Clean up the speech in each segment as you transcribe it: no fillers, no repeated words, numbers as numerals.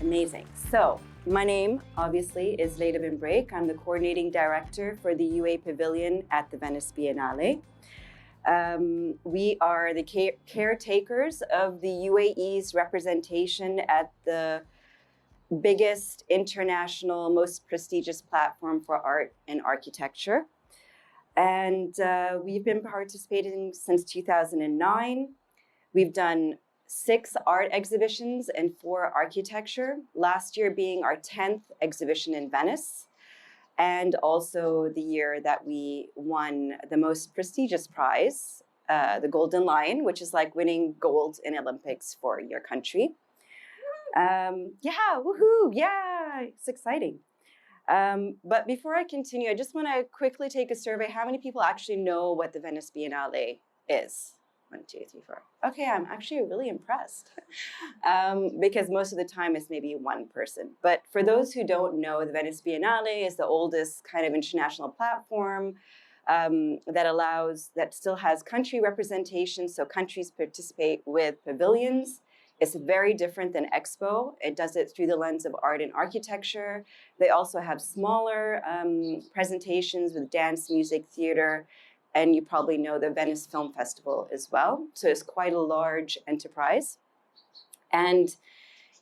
Amazing. So my name, obviously, is Laila Binbrek. I'm the coordinating director for the UAE Pavilion at the Venice Biennale. We are the caretakers of the UAE's representation at the biggest international, most prestigious platform for art and architecture. And we've been participating since 2009. We've done 6 art exhibitions and 4 architecture, last year being our 10th exhibition in Venice, and also the year that we won the most prestigious prize, the Golden Lion, which is like winning gold in Olympics for your country. Yeah, woohoo, yeah, it's exciting. But before I continue, I just want to quickly take a survey. How many people actually know what the Venice Biennale is? 1, 2, 3, 4. Okay, I'm actually really impressed because most of the time it's maybe one person. But for those who don't know, the Venice Biennale is the oldest kind of international platform that still has country representation. So countries participate with pavilions. It's very different than Expo. It does it through the lens of art and architecture. They also have smaller presentations with dance, music, theater, and you probably know the Venice Film Festival as well. So it's quite a large enterprise. And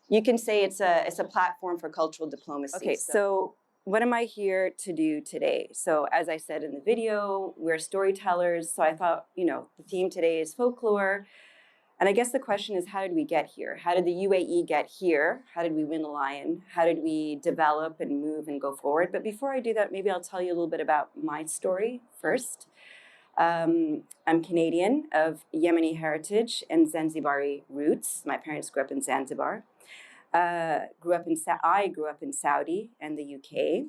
you can say it's a platform for cultural diplomacy. Okay, so what am I here to do today? So as I said in the video, we're storytellers. So I thought, the theme today is folklore. And I guess the question is, how did we get here? How did the UAE get here? How did we win a lion? How did we develop and move and go forward? But before I do that, maybe I'll tell you a little bit about my story first. I'm Canadian of Yemeni heritage and Zanzibari roots. My parents grew up in Zanzibar. I grew up in Saudi and the UK,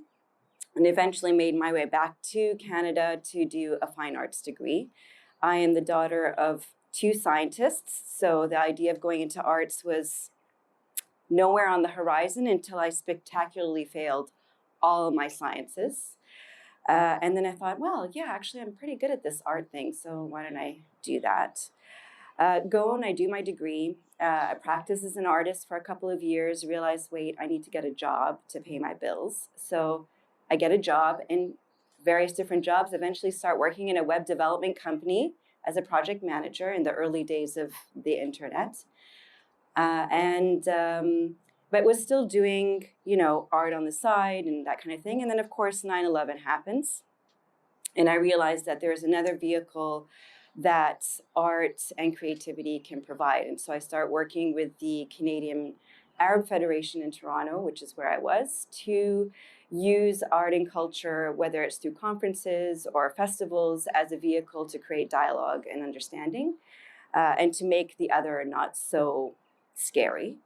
and eventually made my way back to Canada to do a fine arts degree. I am the daughter of 2 scientists, so the idea of going into arts was nowhere on the horizon until I spectacularly failed all of my sciences. And then I thought, well, yeah, actually, I'm pretty good at this art thing, so why don't I do that? Go and I do my degree. I practice as an artist for a couple of years, realize, wait, I need to get a job to pay my bills. So I get a job in various different jobs, eventually start working in a web development company as a project manager in the early days of the internet. But was still doing, art on the side and that kind of thing. And then, of course, 9/11 happens. And I realized that there's another vehicle that art and creativity can provide. And so I start working with the Canadian Arab Federation in Toronto, which is where I was, to use art and culture, whether it's through conferences or festivals, as a vehicle to create dialogue and understanding, and to make the other not so scary.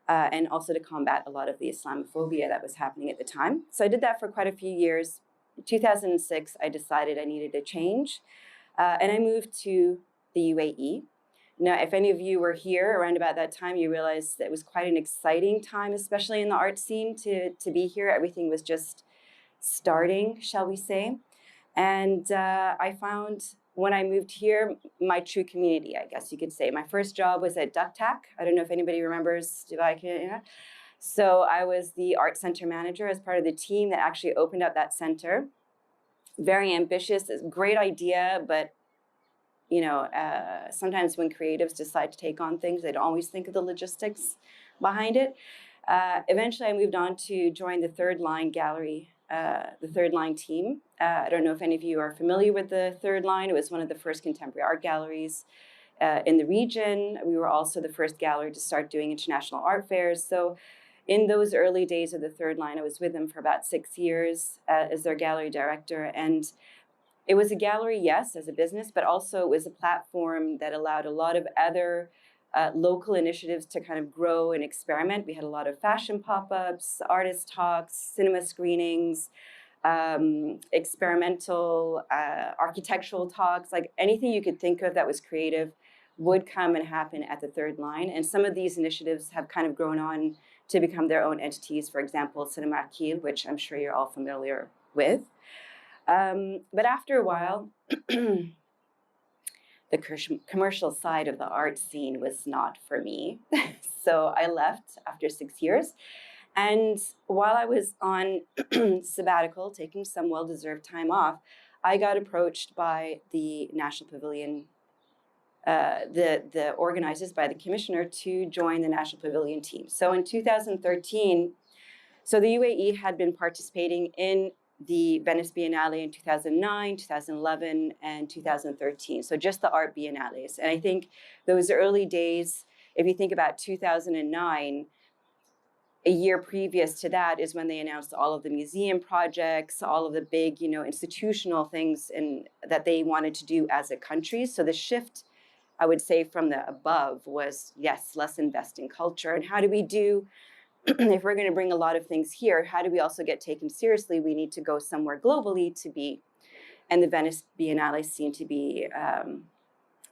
And also to combat a lot of the Islamophobia that was happening at the time. So I did that for quite a few years. In 2006, I decided I needed a change, and I moved to the UAE. Now, if any of you were here around about that time, you realize that it was quite an exciting time, especially in the art scene, to be here. Everything was just starting, shall we say. And I found, when I moved here, my true community, I guess you could say. My first job was at DuckTac. I don't know if anybody remembers Dubai. So I was the art center manager as part of the team that actually opened up that center. Very ambitious, great idea, but sometimes when creatives decide to take on things, they don't always think of the logistics behind it. Eventually, I moved on to join the Third Line Gallery, the Third Line team. I don't know if any of you are familiar with the Third Line. It was one of the first contemporary art galleries in the region. We were also the first gallery to start doing international art fairs. So in those early days of the Third Line, I was with them for about 6 years as their gallery director. And it was a gallery, yes, as a business, but also it was a platform that allowed a lot of other local initiatives to kind of grow and experiment. We had a lot of fashion pop-ups, artist talks, cinema screenings, experimental architectural talks, like anything you could think of that was creative would come and happen at the Third Line. And some of these initiatives have kind of grown on to become their own entities. For example, Cinema Akil, which I'm sure you're all familiar with. But after a while, the commercial side of the art scene was not for me. So I left after 6 years. And while I was on sabbatical, taking some well-deserved time off, I got approached by the National Pavilion, the organizers, by the commissioner, to join the National Pavilion team. So in 2013, so the UAE had been participating in the Venice Biennale in 2009, 2011, and 2013. So just the art biennales. And I think those early days, if you think about 2009, a year previous to that is when they announced all of the museum projects, all of the big, institutional things that they wanted to do as a country. So the shift, I would say, from the above was, yes, let's invest in culture. And how do we do, if we're going to bring a lot of things here, how do we also get taken seriously? We need to go somewhere globally to be, and the Venice Biennale seemed to be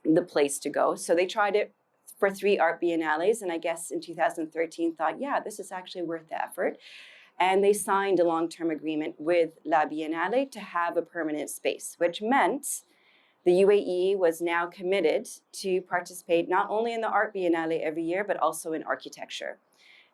the place to go. So they tried it for 3 art biennales, and I guess in 2013 thought, yeah, this is actually worth the effort. And they signed a long-term agreement with La Biennale to have a permanent space, which meant the UAE was now committed to participate not only in the art biennale every year, but also in architecture.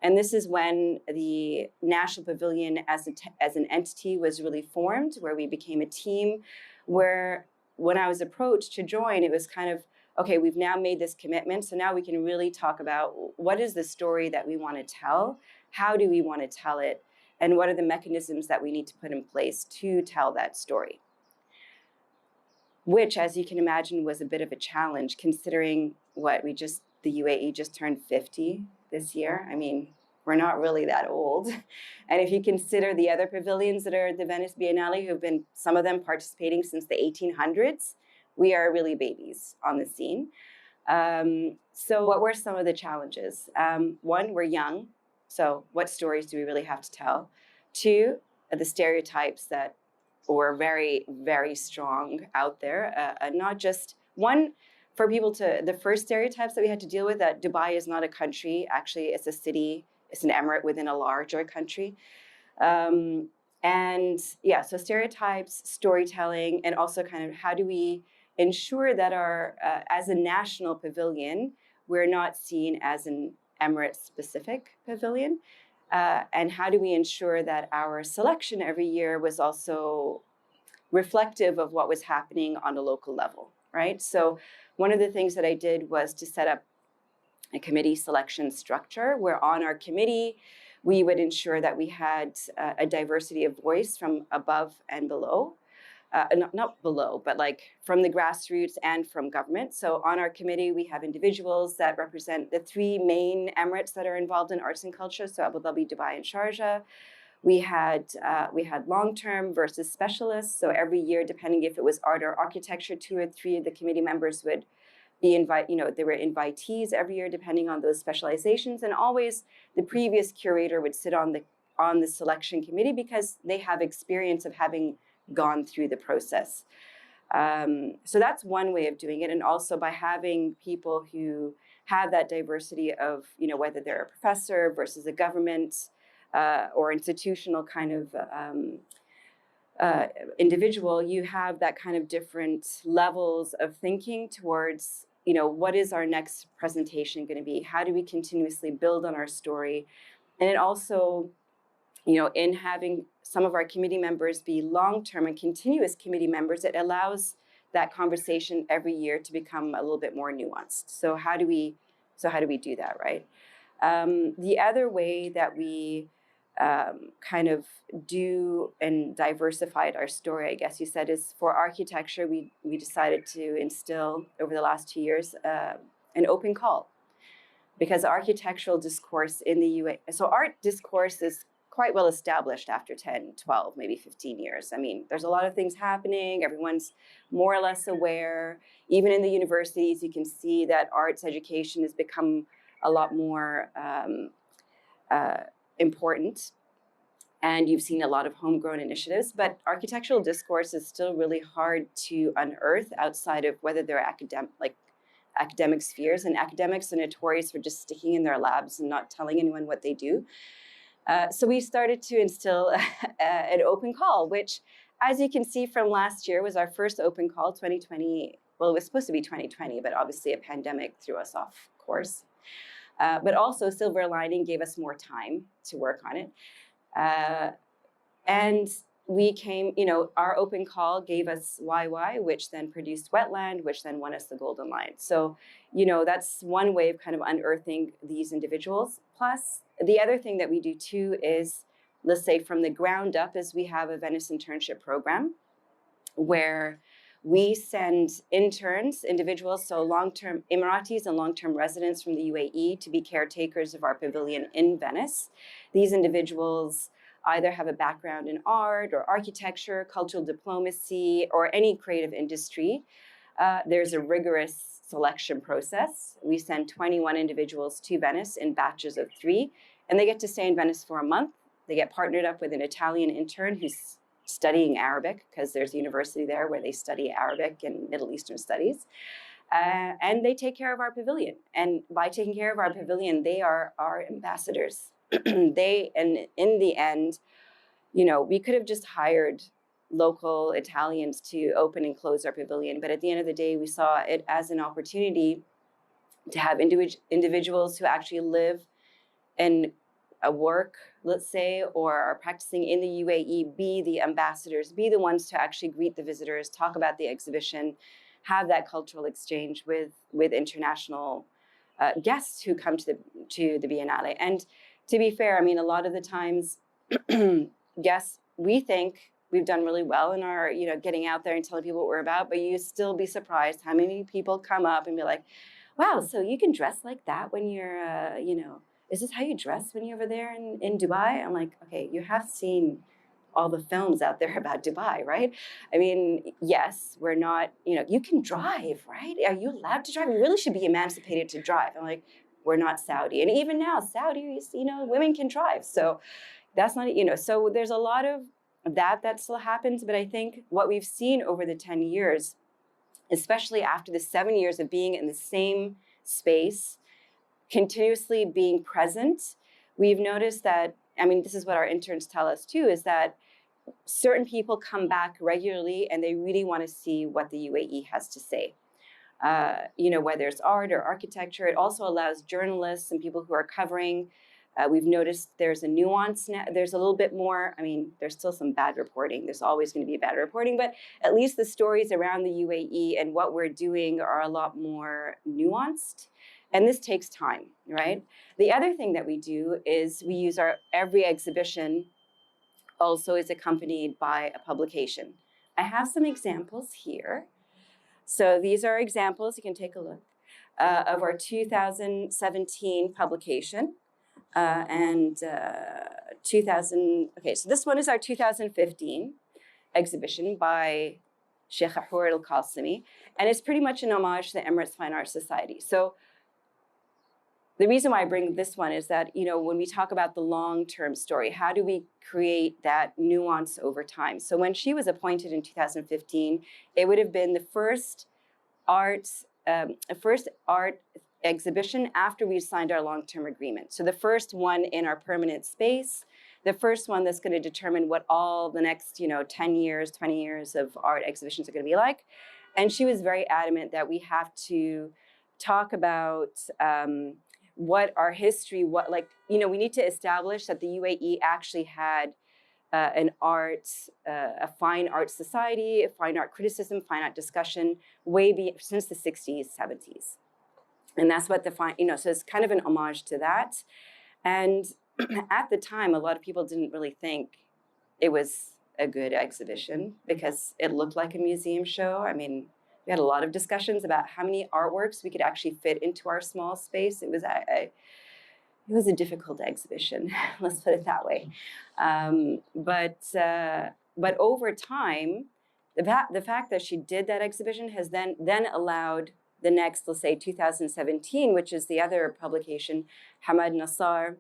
And this is when the National Pavilion as an entity was really formed, where we became a team, where when I was approached to join, it was kind of, okay, we've now made this commitment, so now we can really talk about what is the story that we want to tell, how do we want to tell it, and what are the mechanisms that we need to put in place to tell that story. Which, as you can imagine, was a bit of a challenge, considering the UAE just turned 50 this year. I mean, we're not really that old. And if you consider the other pavilions that are at the Venice Biennale, who've been, some of them participating since the 1800s, we are really babies on the scene. So what were some of the challenges? One, we're young. So what stories do we really have to tell? 2, the stereotypes that were very, very strong out there. Not just one, for people to, the first stereotypes that we had to deal with, that Dubai is not a country. Actually, it's a city, it's an emirate within a larger country. And yeah, so stereotypes, storytelling, and also kind of how do we ensure that our, as a national pavilion, we're not seen as an emirate-specific pavilion. And how do we ensure that our selection every year was also reflective of what was happening on a local level, right? So one of the things that I did was to set up a committee selection structure, where on our committee, we would ensure that we had a diversity of voice from above and below. Not below, but like from the grassroots and from government. So on our committee, we have individuals that represent the 3 main emirates that are involved in arts and culture, so Abu Dhabi, Dubai, and Sharjah. We had long-term versus specialists. So every year, depending if it was art or architecture, 2 or 3 of the committee members would be there were invitees every year, depending on those specializations. And always the previous curator would sit on the selection committee because they have experience of having gone through the process. So that's one way of doing it. And also by having people who have that diversity of, whether they're a professor versus a government or institutional kind of individual, you have that kind of different levels of thinking towards, what is our next presentation going to be? How do we continuously build on our story? And it also, in having some of our committee members be long-term and continuous committee members, it allows that conversation every year to become a little bit more nuanced. So how do we do that, right? The other way that we kind of do and diversified our story, I guess you said, is for architecture, we decided to instill over the last 2 years an open call. Because architectural discourse in the UAE, so art discourse is quite well established after 10, 12, maybe 15 years. I mean, there's a lot of things happening. Everyone's more or less aware. Even in the universities, you can see that arts education has become a lot more important. And you've seen a lot of homegrown initiatives, but architectural discourse is still really hard to unearth outside of whether they're academic spheres. And academics are notorious for just sticking in their labs and not telling anyone what they do. So we started to instill an open call, which, as you can see from last year, was our first open call, 2020 well, it was supposed to be 2020, but obviously a pandemic threw us off course. But also silver lining gave us more time to work on it. And we came, our open call gave us YY, which then produced Wetland, which then won us the Golden Lion. So, that's one way of kind of unearthing these individuals. Plus, the other thing that we do too is, let's say from the ground up, is we have a Venice internship program where we send interns, individuals, so long-term Emiratis and long-term residents from the UAE to be caretakers of our pavilion in Venice. These individuals either have a background in art or architecture, cultural diplomacy, or any creative industry. There's a rigorous selection process. We send 21 individuals to Venice in batches of 3, and they get to stay in Venice for a month. They get partnered up with an Italian intern who's studying Arabic, because there's a university there where they study Arabic and Middle Eastern studies. And they take care of our pavilion. And by taking care of our pavilion, they are our ambassadors. And in the end, we could have just hired local Italians to open and close our pavilion. But at the end of the day, we saw it as an opportunity to have individuals who actually live and work, let's say, or are practicing in the UAE, be the ambassadors, be the ones to actually greet the visitors, talk about the exhibition, have that cultural exchange with international guests who come to the Biennale. And to be fair, I mean, a lot of the times, guests, we think we've done really well in our, getting out there and telling people what we're about, but you still be surprised how many people come up and be like, wow, so you can dress like that when you're, is this how you dress when you're over there in Dubai? I'm like, okay, you have seen all the films out there about Dubai, right? I mean, yes, we're not, you can drive, right? Are you allowed to drive? You really should be emancipated to drive. I'm like, we're not Saudi. And even now, Saudi, women can drive. So that's not, so there's a lot of that still happens. But I think what we've seen over the 10 years, especially after the 7 years of being in the same space, continuously being present, we've noticed that, I mean, this is what our interns tell us too, is that certain people come back regularly and they really want to see what the UAE has to say. Whether it's art or architecture, it also allows journalists and people who are covering. We've noticed there's a nuance now. There's a little bit more, I mean, there's still some bad reporting. There's always going to be bad reporting, but at least the stories around the UAE and what we're doing are a lot more nuanced. And this takes time, right? The other thing that we do is we use every exhibition also is accompanied by a publication. I have some examples here. So these are examples, you can take a look, of our 2017 publication. So this one is our 2015 exhibition by Sheikh Ahur al-Qasimi, and it's pretty much an homage to the Emirates Fine Arts Society. So the reason why I bring this one is that, when we talk about the long-term story, how do we create that nuance over time? So when she was appointed in 2015, it would have been the first art exhibition after we signed our long-term agreement. So the first one in our permanent space, the first one that's going to determine what all the next, 10 years, 20 years of art exhibitions are going to be like. And she was very adamant that we have to talk about what our history, we need to establish that the UAE actually had a fine art society, a fine art criticism, fine art discussion since the 60s, 70s. And that's what so it's kind of an homage to that. And at the time, a lot of people didn't really think it was a good exhibition because it looked like a museum show. I mean, we had a lot of discussions about how many artworks we could actually fit into our small space. It was a difficult exhibition, let's put it that way. But over time, the fact that she did that exhibition has then allowed the next, let's say 2017, which is the other publication, Hamad Nassar,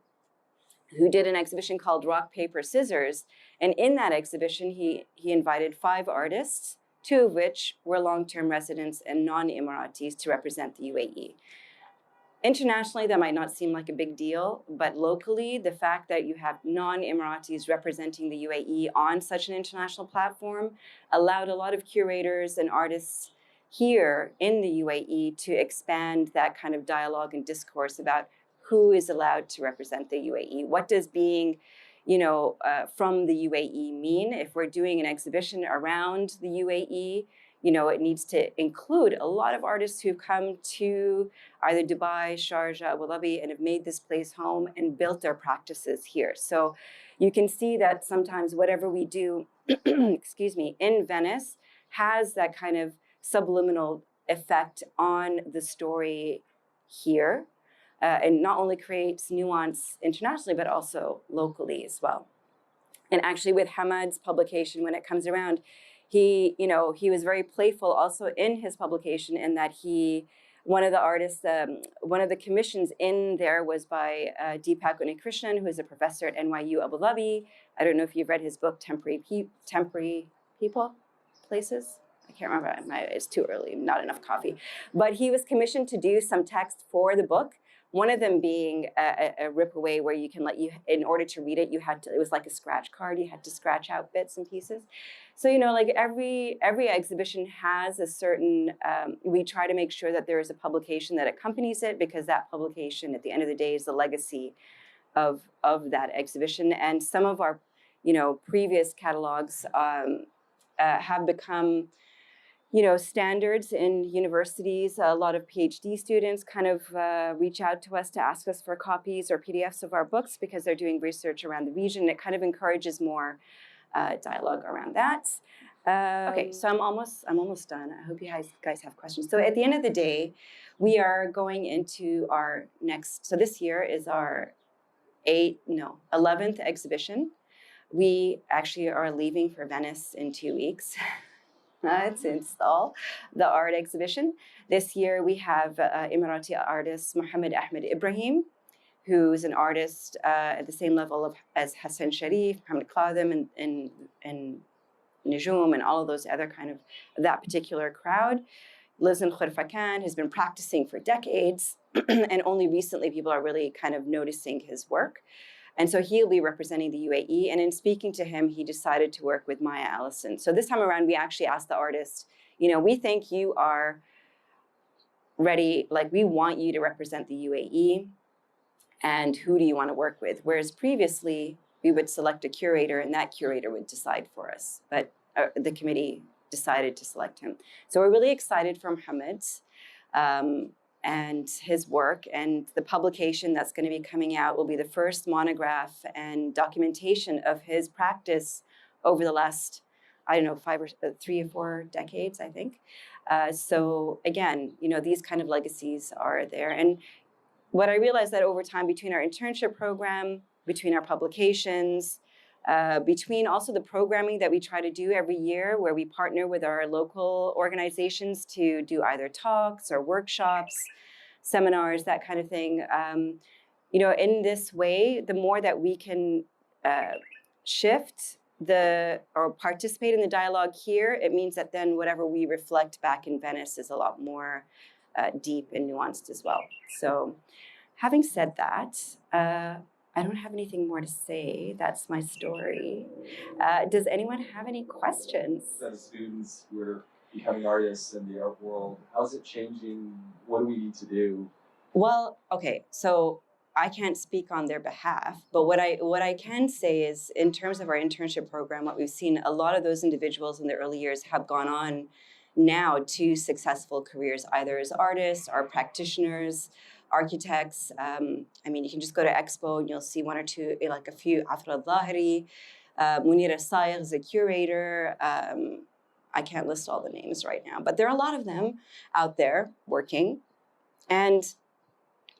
who did an exhibition called Rock, Paper, Scissors. And in that exhibition, he invited 5 artists, 2 of which were long-term residents and non-Emiratis to represent the UAE. Internationally, that might not seem like a big deal, but locally, the fact that you have non-Emiratis representing the UAE on such an international platform allowed a lot of curators and artists here in the UAE to expand that kind of dialogue and discourse about who is allowed to represent the UAE. What does being, from the UAE mean? If we're doing an exhibition around the UAE, it needs to include a lot of artists who've come to either Dubai, Sharjah, Abu Dhabi, and have made this place home and built their practices here. So you can see that sometimes whatever we do, excuse me, in Venice has that kind of subliminal effect on the story here, and not only creates nuance internationally, but also locally as well. And actually with Hamad's publication, when it comes around, he was very playful also in his publication, in that one of the artists, one of the commissions in there was by Deepak Unikrishnan, who is a professor at NYU Abu Dhabi. I don't know if you've read his book, Temporary People, Places. I can't remember, it's too early, not enough coffee. But he was commissioned to do some text for the book. One of them being a rip away where you can in order to read it, it was like a scratch card. You had to scratch out bits and pieces. So, like every exhibition has a certain, we try to make sure that there is a publication that accompanies it, because that publication at the end of the day is the legacy of that exhibition. And some of our, previous catalogs have become, standards in universities. A lot of PhD students kind of reach out to us to ask us for copies or PDFs of our books because they're doing research around the region. It kind of encourages more dialogue around that. Okay, so I'm almost done. I hope you guys have questions. So at the end of the day, we are going into our next, so this year is our 11th exhibition. We actually are leaving for Venice in 2 weeks. To install the art exhibition. This year we have Emirati artist Mohammed Ahmed Ibrahim, who's an artist at the same level as Hassan Sharif, Mohammed Qadim, and Nujum, and all of those other kind of that particular crowd. Lives in Khurfakan, has been practicing for decades, and only recently people are really kind of noticing his work. And so he'll be representing the UAE. And in speaking to him, he decided to work with Maya Allison. So this time around, we actually asked the artist, we think you are ready, we want you to represent the UAE. And who do you want to work with? Whereas previously, we would select a curator and that curator would decide for us. But the committee decided to select him. So we're really excited for Mohammed. And his work, and the publication that's going to be coming out will be the first monograph and documentation of his practice over the last, 3 or 4 decades, I think. So again, these kind of legacies are there. And what I realized that over time, between our internship program, between our publications, between also the programming that we try to do every year, where we partner with our local organizations to do either talks or workshops, seminars, that kind of thing. In this way, the more that we can shift or participate in the dialogue here, it means that then whatever we reflect back in Venice is a lot more deep and nuanced as well. So having said that, I don't have anything more to say. That's my story. Does anyone have any questions? As students, we're becoming artists in the art world. How's it changing? What do we need to do? Well, okay, so I can't speak on their behalf, but what I can say is, in terms of our internship program, what we've seen, a lot of those individuals in the early years have gone on now to successful careers, either as artists or practitioners, architects. You can just go to Expo and you'll see one or two, a few. Afra al-Zahiri, Munira Saigh is a curator. I can't list all the names right now, but there are a lot of them out there working. And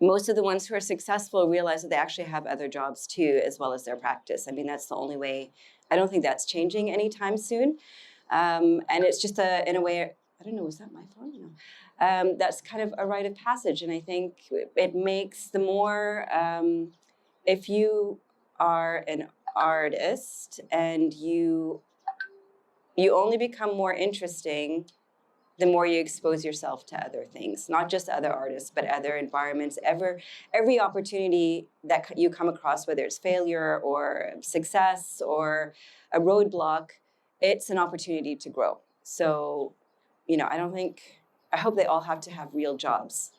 most of the ones who are successful realize that they actually have other jobs too, as well as their practice. That's the only way. I don't think that's changing anytime soon. And it's just in a way, I don't know, was that my phone? No. That's kind of a rite of passage. And I think it makes the more, if you are an artist and you only become more interesting the more you expose yourself to other things, not just other artists, but other environments. Every opportunity that you come across, whether it's failure or success or a roadblock, it's an opportunity to grow. So, I don't think I hope they all have to have real jobs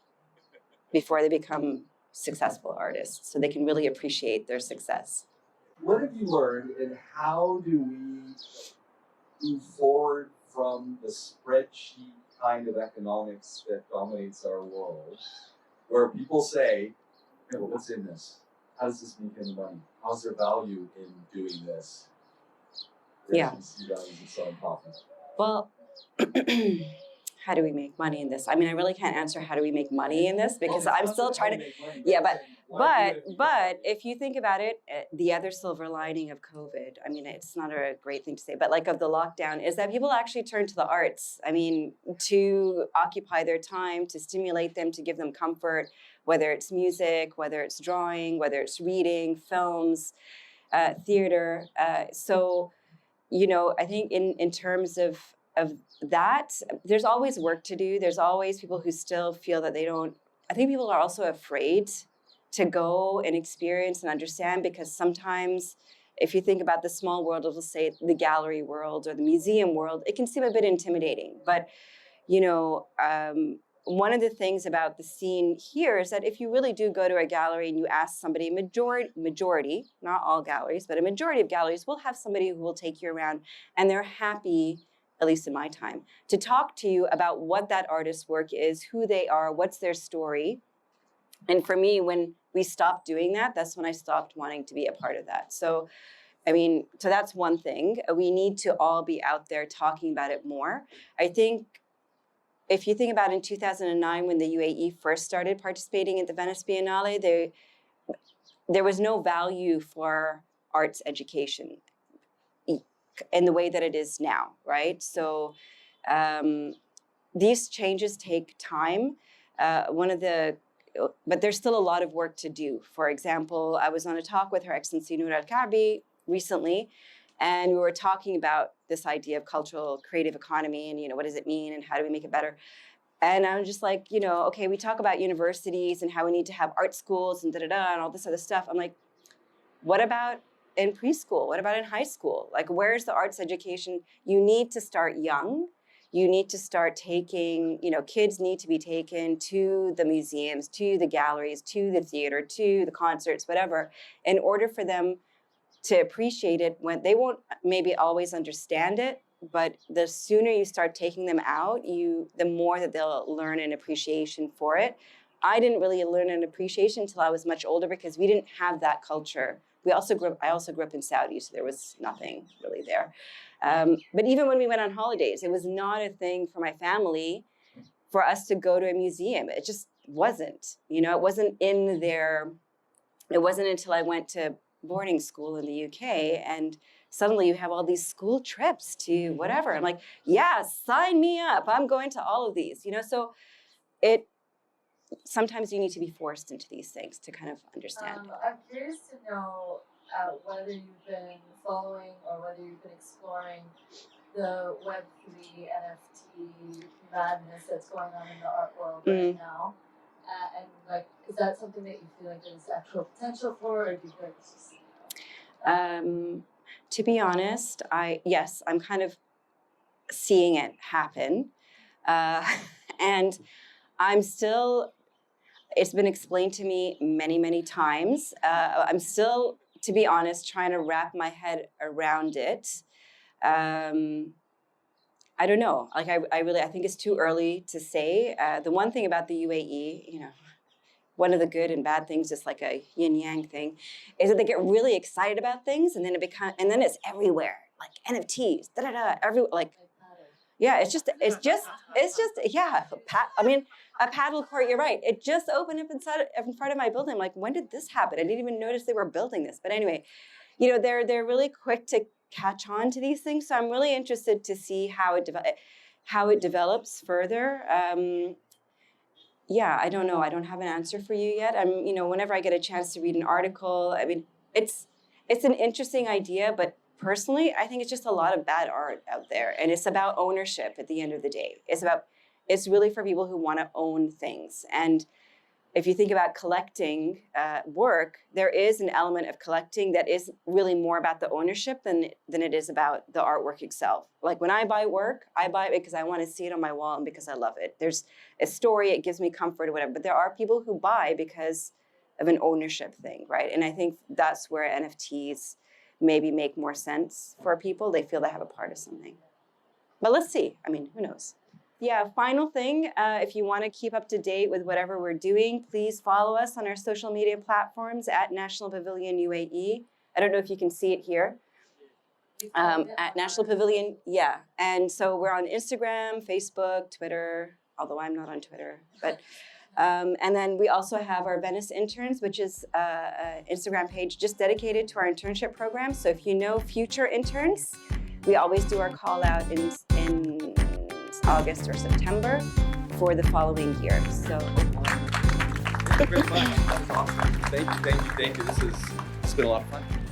before they become successful artists, so they can really appreciate their success. What have you learned, and how do we move forward from the spreadsheet kind of economics that dominates our world, where people say, hey, well, what's in this? How does this make any money? How's there value in doing this? Yeah. See values and so on profit. Well, how do we make money in this? I mean, I really can't answer how do we make money in this, because I'm still trying to. Yeah, but if you think about it, the other silver lining of COVID, I mean, it's not a great thing to say, but like of the lockdown, is that people actually turn to the arts. I mean, to occupy their time, to stimulate them, to give them comfort, whether it's music, whether it's drawing, whether it's reading, films, theater. So, you know, I think in terms of that, there's always work to do. There's always people who still feel that they don't. I think people are also afraid to go and experience and understand, because sometimes if you think about the small world, let's say the gallery world or the museum world, it can seem a bit intimidating. But, you know, one of the things about the scene here is that if you really do go to a gallery and you ask somebody, majority, not all galleries, but a majority of galleries will have somebody who will take you around, and they're happy, at least in my time, to talk to you about what that artist's work is, who they are, what's their story. And for me, when we stopped doing that, that's when I stopped wanting to be a part of that. So, I mean, so that's one thing. We need to all be out there talking about it more. I think if you think about in 2009, when the UAE first started participating in the Venice Biennale, there was no value for arts education in the way that it is now, right? So these changes take time. But there's still a lot of work to do. For example, I was on a talk with Her Excellency Noor Al-Kaabi recently, and we were talking about this idea of cultural creative economy and, you know, what does it mean and how do we make it better? And I was just like, you know, okay, we talk about universities and how we need to have art schools and da-da-da and all this other stuff. I'm like, what about in preschool? What about in high school? Like, where's the arts education? You need to start young. You need to start taking, you know, kids need to be taken to the museums, to the galleries, to the theater, to the concerts, whatever, in order for them to appreciate it. When they won't maybe always understand it, but the sooner you start taking them out, the more that they'll learn an appreciation for it. I didn't really learn an appreciation until I was much older, because we didn't have that culture. I also grew up in Saudi, so there was nothing really there. But even when we went on holidays, it was not a thing for my family for us to go to a museum. It just wasn't, you know, it wasn't in there. It wasn't until I went to boarding school in the UK, and suddenly you have all these school trips to whatever. I'm like, yeah, sign me up. I'm going to all of these, you know? So sometimes you need to be forced into these things to kind of understand. I'm curious to know whether you've been following or whether you've been exploring the Web3 NFT madness that's going on in the art world right now. And like, is that something that you feel like there's actual potential for, or do you feel like it's just... To be honest, I'm kind of seeing it happen. And I'm still, it's been explained to me many, many times. I'm still, to be honest, trying to wrap my head around it. I don't know. Like, I think it's too early to say. The one thing about the UAE, you know, one of the good and bad things, just like a yin yang thing, is that they get really excited about things, and then it's everywhere, like NFTs, yeah, it's just, yeah. I mean, a paddle court. You're right. It just opened up in front of my building. I'm like, when did this happen? I didn't even notice they were building this. But anyway, you know, they're really quick to catch on to these things. So I'm really interested to see how it develops further. Yeah, I don't know. I don't have an answer for you yet. You know, whenever I get a chance to read an article, I mean, it's an interesting idea, but personally, I think it's just a lot of bad art out there, and it's about ownership at the end of the day. It's really for people who want to own things, and if you think about collecting work, there is an element of collecting that is really more about the ownership than it is about the artwork itself. Like when I buy work, I buy it because I want to see it on my wall and because I love it. There's a story, it gives me comfort or whatever, but there are people who buy because of an ownership thing, right? And I think that's where NFTs maybe make more sense for people. They feel they have a part of something. But let's see. I mean, who knows? Yeah, final thing, if you want to keep up to date with whatever we're doing, please follow us on our social media platforms at National Pavilion UAE. I don't know if you can see it here. At National Pavilion, yeah. And so we're on Instagram, Facebook, Twitter, although I'm not on Twitter. But and then we also have our Venice Interns, which is an Instagram page just dedicated to our internship program. So if you know future interns, we always do our call out in August or September for the following year. So Thank you very much. That was awesome. Thank you. It's been a lot of fun.